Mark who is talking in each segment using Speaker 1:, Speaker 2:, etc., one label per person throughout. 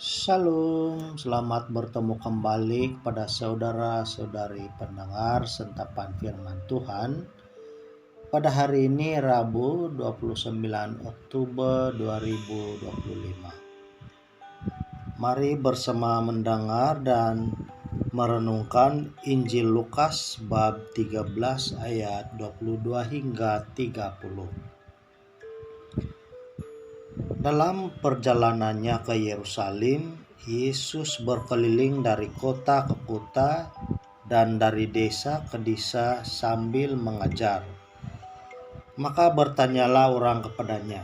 Speaker 1: Shalom, selamat bertemu kembali kepada saudara-saudari pendengar sentapan firman Tuhan. Pada hari ini Rabu 29 Oktober 2025. Mari bersama mendengar dan merenungkan Injil Lukas bab 13 ayat 22 hingga 30. Dalam perjalanannya ke Yerusalem, Yesus berkeliling dari kota ke kota dan dari desa ke desa sambil mengajar. Maka bertanyalah orang kepadanya,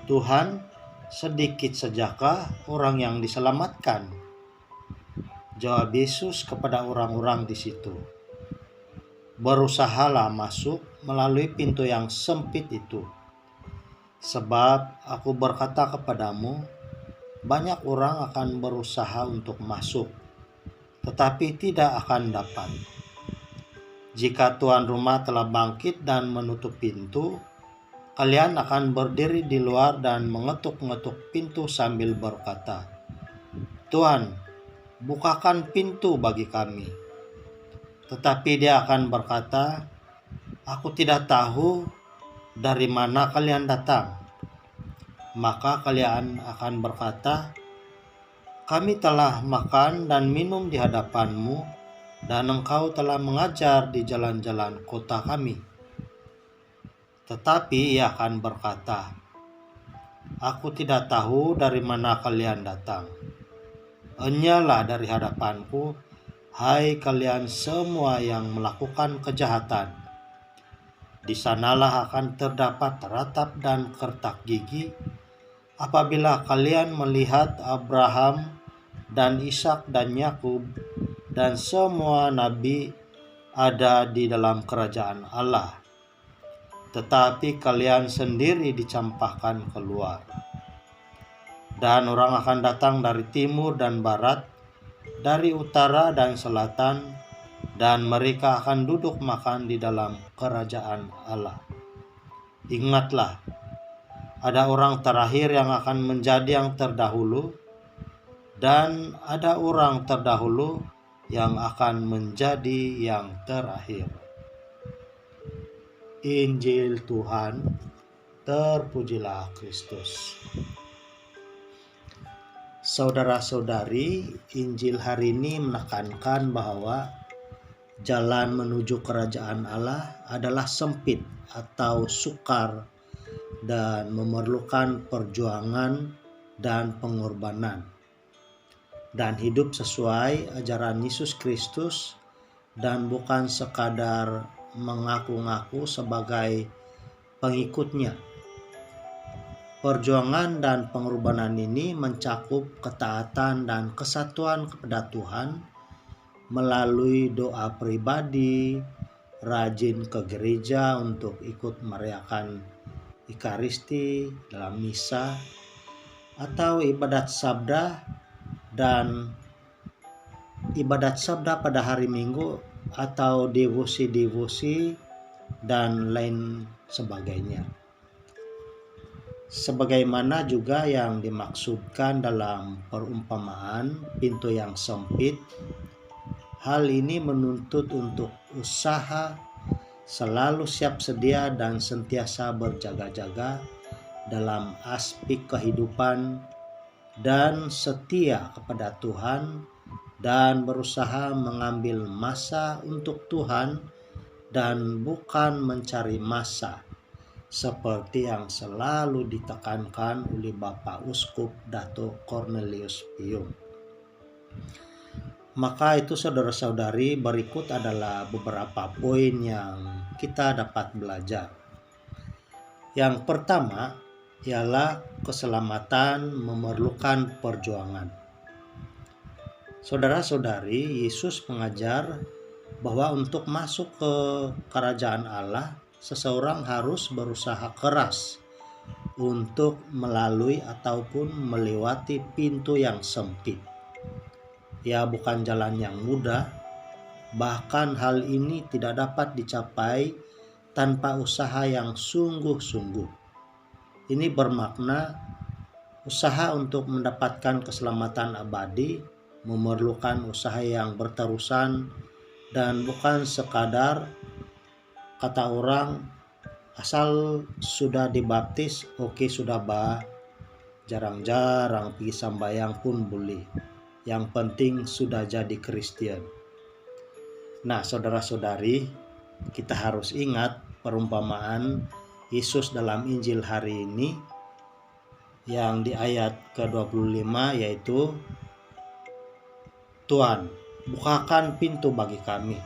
Speaker 1: "Tuhan, sedikit sajakah orang yang diselamatkan?" Jawab Yesus kepada orang-orang di situ, "Berusahalah masuk melalui pintu yang sempit itu. Sebab aku berkata kepadamu, banyak orang akan berusaha untuk masuk, tetapi tidak akan dapat. Jika tuan rumah telah bangkit dan menutup pintu, kalian akan berdiri di luar dan mengetuk-ngetuk pintu sambil berkata, 'Tuhan, bukakan pintu bagi kami.' Tetapi dia akan berkata, 'Aku tidak tahu dari mana kalian datang.' Maka kalian akan berkata, 'Kami telah makan dan minum di hadapanmu, dan engkau telah mengajar di jalan-jalan kota kami.' Tetapi ia akan berkata, 'Aku tidak tahu dari mana kalian datang. Enyalah dari hadapanku, hai kalian semua yang melakukan kejahatan. Di sanalah akan terdapat ratap dan kertak gigi, apabila kalian melihat Abraham dan Ishak dan Yakub dan semua nabi ada di dalam kerajaan Allah, tetapi kalian sendiri dicampakkan keluar. Dan orang akan datang dari timur dan barat, dari utara dan selatan, dan mereka akan duduk makan di dalam kerajaan Allah. Ingatlah, ada orang terakhir yang akan menjadi yang terdahulu, dan ada orang terdahulu yang akan menjadi yang terakhir." Injil Tuhan, terpujilah Kristus. Saudara-saudari, Injil hari ini menekankan bahwa jalan menuju kerajaan Allah adalah sempit atau sukar dan memerlukan perjuangan dan pengorbanan, dan hidup sesuai ajaran Yesus Kristus dan bukan sekadar mengaku-ngaku sebagai pengikutnya. Perjuangan dan pengorbanan ini mencakup ketaatan dan kesatuan kepada Tuhan melalui doa pribadi, rajin ke gereja untuk ikut merayakan Ekaristi dalam misa, atau ibadat sabda pada hari Minggu, atau devosi-devosi dan lain sebagainya. Sebagaimana juga yang dimaksudkan dalam perumpamaan pintu yang sempit, hal ini menuntut untuk usaha, selalu siap sedia dan sentiasa berjaga-jaga dalam aspek kehidupan, dan setia kepada Tuhan, dan berusaha mengambil masa untuk Tuhan dan bukan mencari masa, seperti yang selalu ditekankan oleh Bapak Uskup Dato Cornelius Pium. Maka itu saudara-saudari, berikut adalah beberapa poin yang kita dapat belajar. Yang pertama ialah keselamatan memerlukan perjuangan. Saudara-saudari, Yesus mengajar bahwa untuk masuk ke kerajaan Allah, seseorang harus berusaha keras untuk melalui ataupun melewati pintu yang sempit. Ya, bukan jalan yang mudah, bahkan hal ini tidak dapat dicapai tanpa usaha yang sungguh-sungguh. Ini bermakna Usaha untuk mendapatkan keselamatan abadi memerlukan usaha yang berterusan dan bukan sekadar kata orang asal sudah dibaptis oke sudah jarang-jarang pergi sambayang pun boleh. Yang penting sudah jadi Kristen. Nah, saudara-saudari, kita harus ingat perumpamaan Yesus dalam Injil hari ini yang di ayat ke-25 yaitu, Tuhan, bukakan pintu bagi kami.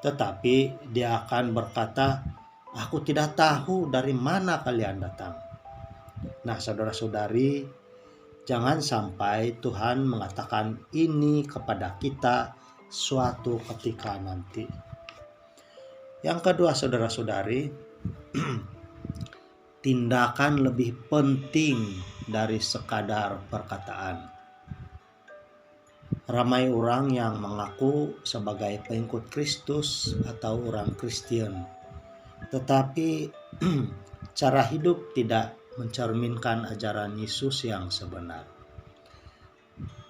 Speaker 1: Tetapi dia akan berkata, aku tidak tahu dari mana kalian datang. Nah, saudara-saudari, jangan sampai Tuhan mengatakan ini kepada kita suatu ketika nanti. Yang kedua, saudara-saudari, tindakan lebih penting dari sekadar perkataan. Ramai orang yang mengaku sebagai pengikut Kristus atau orang Kristen, tetapi cara hidup tidak mencerminkan ajaran Yesus yang sebenar.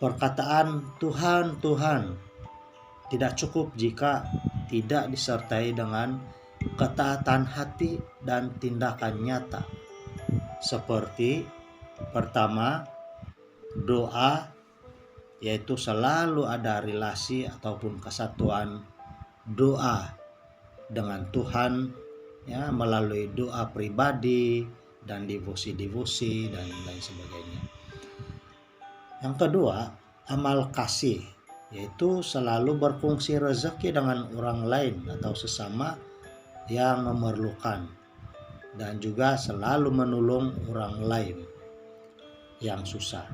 Speaker 1: Perkataan Tuhan, Tuhan tidak cukup jika tidak disertai dengan ketaatan hati dan tindakan nyata. Seperti pertama, doa, yaitu selalu ada relasi ataupun kesatuan doa dengan Tuhan ya, melalui doa pribadi dan devosi dan lain sebagainya. Yang kedua, amal kasih, yaitu selalu berfungsi rezeki dengan orang lain atau sesama yang memerlukan, dan juga selalu menolong orang lain yang susah.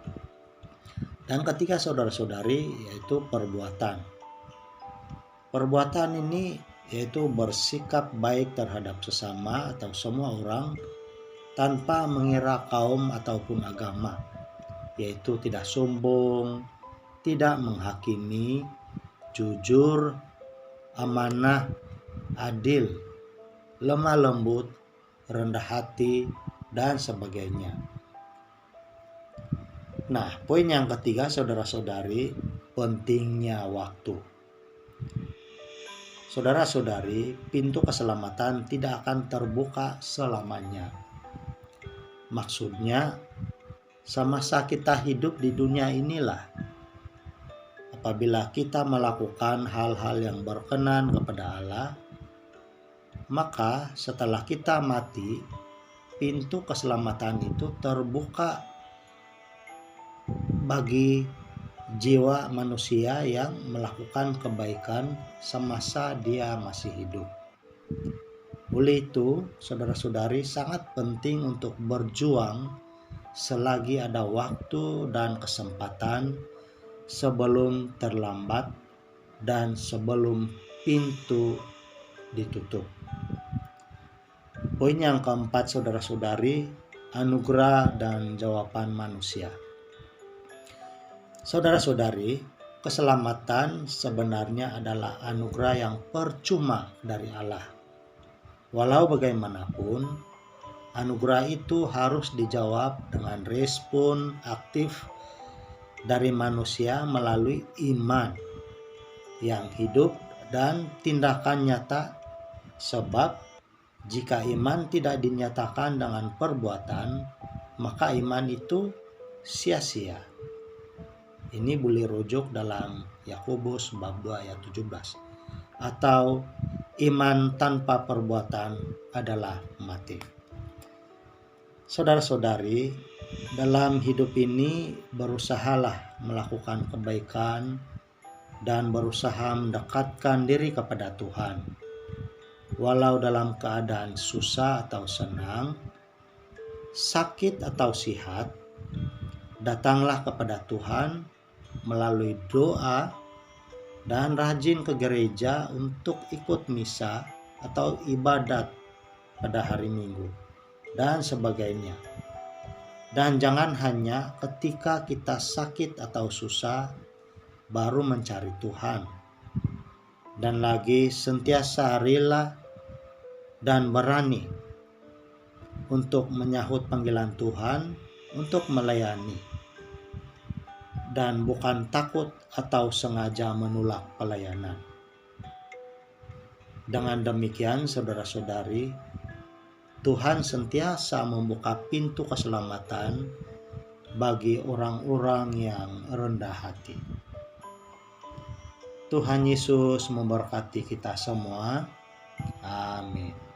Speaker 1: Dan ketiga, saudara-saudari, yaitu perbuatan. Perbuatan ini yaitu bersikap baik terhadap sesama atau semua orang tanpa mengira kaum ataupun agama, yaitu tidak sombong, tidak menghakimi, jujur, amanah, adil, lemah lembut, rendah hati, dan sebagainya. Nah, poin yang ketiga, saudara-saudari, pentingnya waktu. Saudara-saudari, pintu keselamatan tidak akan terbuka selamanya. Maksudnya, semasa kita hidup di dunia inilah, apabila kita melakukan hal-hal yang berkenan kepada Allah, maka setelah kita mati, pintu keselamatan itu terbuka bagi jiwa manusia yang melakukan kebaikan semasa dia masih hidup. Oleh itu, saudara-saudari, sangat penting untuk berjuang selagi ada waktu dan kesempatan sebelum terlambat dan sebelum pintu ditutup. Poin yang keempat, saudara-saudari, anugerah dan jawaban manusia. Saudara-saudari, keselamatan sebenarnya adalah anugerah yang percuma dari Allah. Walau bagaimanapun, anugerah itu harus dijawab dengan respon aktif dari manusia melalui iman yang hidup dan tindakan nyata, sebab jika iman tidak dinyatakan dengan perbuatan, maka iman itu sia-sia. Ini boleh rujuk dalam Yakobus bab 2 ayat 17. Atau iman tanpa perbuatan adalah mati. Saudara-saudari, dalam hidup ini berusahalah melakukan kebaikan dan berusaha mendekatkan diri kepada Tuhan. Walau dalam keadaan susah atau senang, sakit atau sehat, datanglah kepada Tuhan melalui doa dan rajin ke gereja untuk ikut misa atau ibadat pada hari Minggu dan sebagainya. Dan jangan hanya ketika kita sakit atau susah baru mencari Tuhan. Dan lagi sentiasa rela dan berani untuk menyahut panggilan Tuhan untuk melayani, dan bukan takut atau sengaja menolak pelayanan. Dengan demikian, saudara-saudari, Tuhan sentiasa membuka pintu keselamatan bagi orang-orang yang rendah hati. Tuhan Yesus memberkati kita semua. Amin.